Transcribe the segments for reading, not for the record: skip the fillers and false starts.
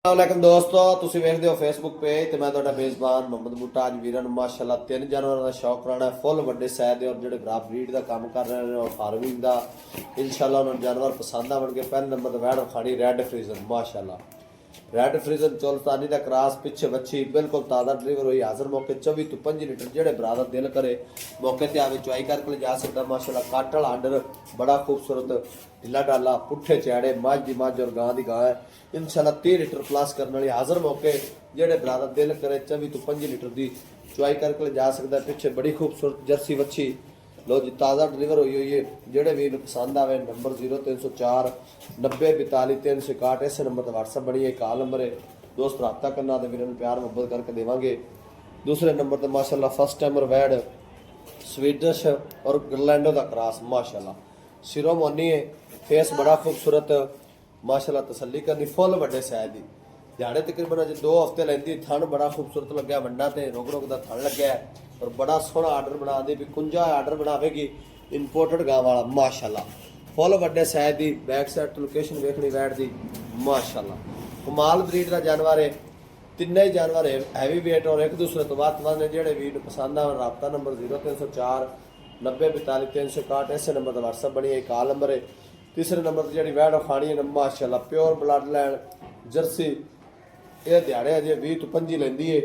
वालेकुम दोस्तों तुसी वेखदे हो फेसबुक पेज ते मैं तुहाडा मेज़बान मोहम्मद बूटा। अज वीरां नूं माशाअल्लाह 3 जानवरां दा शौक कराना है फुल वड्डे साइज दे और जिहड़े भरा ब्रीड दा काम कर रहे हैं और फार्मिंग दा इंशाअल्लाह उन्हां नूं जानवर पसंद आवणगे। पहले नंबर ते वैड़ खानी रेड फ्रीजन माशाअल्लाह रेड फ्रीजन चोलतानी का क्रॉस पिछे बच्ची बिल्कुल ताज़ा डिलीवर हुई हाजिर मौके 24 तो 25 लीटर जेड़े भरा दा दिल करे मौके ते आवे चुआई करके ले जा सकदा। माशाअल्लाह काट वाला आर्डर बड़ा खूबसूरत ढिला डाला पुट्ठे चैड़े मझ दी मझ और गां दी गां है इंशाअल्लाह 30 लीटर प्लस करने वाली हाजिर मौके जेड़े भरा दा दिल करे 24 तो 25 लीटर की चुआई करके ले जा सकदा। पिछे बड़ी खूबसूरत जर्सी बच्ची लो जी ताज़ा डिलीवर हुई है जेड़े भी पसंद आवे नंबर 0304 90 42 361 इस नंबर पर व्हाट्सअप बनी है कॉल नंबर है दोस्त रब्ता करना तो वीरों प्यार मुहब्बत करके देवांगे। दूसरे नंबर पर माशाअल्लाह फर्स्ट टाइमर वैड स्वीडिश और ग्रलैंडो का क्रॉस माशाअल्लाह सिरों मोनी है फेस बड़ा खूबसूरत माशाअल्लाह तसल्ली करनी फुल वड्डे साइज की दिहाड़े तकरीबन अज 2 हफ्ते लैंदी थन बड़ा खूबसूरत लग्या वंडा ते रुक रुक का थन लग्या और बड़ा सोहना आर्डर बना दी भी कुंजा आर्डर बनावेगी इंपोर्टेड गांव वाला माशाअल्लाह फुल वड्डे साइज की बैक साइड लोकेशन वेखनी वैट दी माशाअल्लाह कमाल ब्रीड का जानवर है। तिन्ने ही जानवर हैवी वेट और एक दूसरे तो वध ने जेड़े वीर पसंद आ रबता नंबर 0304 90 42 361 इस नंबर पर व्हाट्सअप बनी है कॉल नंबर है। तीसरे नंबर पर जी वैड खानी है माशाअल्लाह प्योर ब्लड लैंड जर्सी ये दिहाड़े अजे 20 तो 25 लेंदी है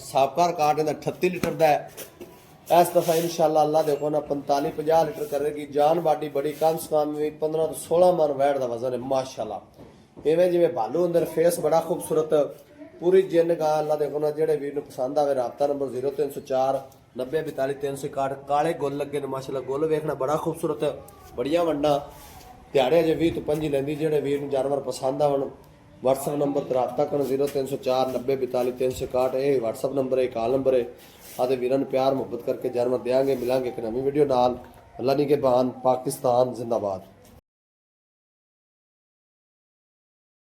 साबका रिकॉर्ड इहदा 38 लीटर का है। इस दफा इंशाअल्लाह अल्लाह देखो ना 45-50 लीटर करेगी जान बाडी बड़ी कम से कम भी 15 तो 16 मन वैड का वजन है माशाअल्लाह इवें जिवें भालू अंदर फेस बड़ा खूबसूरत पूरी जिन गा अल्लाह देखो ना जेड़े वीर पसंद आवे रबता नंबर 0304 90 42 361 काले गुल लगे ने माशाअल्लाह गुल वेखना बड़ा खूबसूरत बड़िया वंडा दिहाड़े अजे 20 तो 25 लेंदी जेड़े वीर जानवर पसंद आवन व्हाट्सअप नंबर पर रबता कर 0304 90 42 361 ये व्हाट्सअप नंबर है कॉल नंबर है आदे वीरां नूं प्यार मुहब्बत करके जानवर देंगे मिलांगे एक नवी वीडियो नाल। अल्लाह नी के बहान पाकिस्तान जिंदाबाद।